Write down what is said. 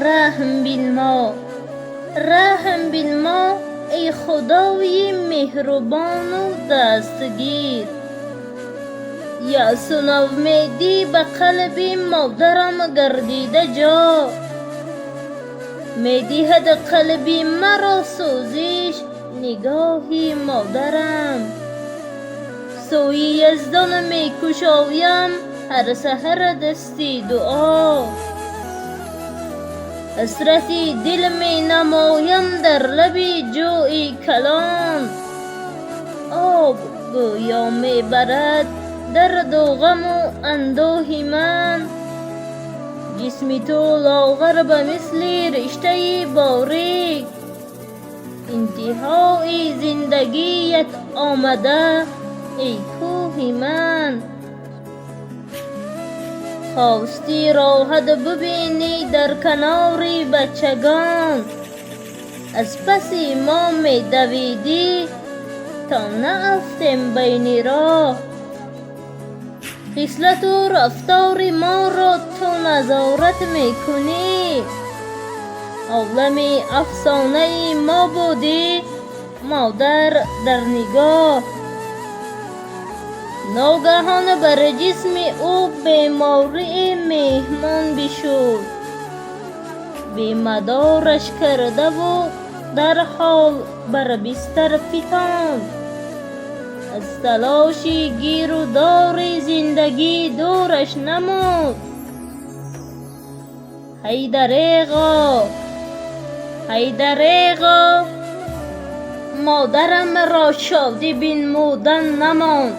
رحم بین ما، رحم بین ما ای خدای مهربان و دستگیر. یأس و نومیدی به قلب مادرم گردیده جا، میدهد قلب مرا سوزش نگاهی مادرم. سوی یزدان می کشایم هر سحر دستی دعا، حسرتی دل می نمایم در لب جوی کلام. آب گویا می برد درد و غم و اندوه من، جسم تو لاغر به مثل رشته باریک. انتهای زندگیت آمده ای کوه من، خواستی راحت ببینی در کنار بچگان، از پس ما می دویدی تا نرفتیم بین راه. خصلت و رفتار ما را تو نظارت می کنی، عالم افسانه ما بودی مادر در نگاه. ناگهان بر جسم او بیماری مهمان بشد، بیمدارش کرده و در حال بر بستر فتاند. از تلاش گیر و دار زندگی دورش نمود. ای دریغا، ای دریغا، مادرم را شادی بنمودن نماند.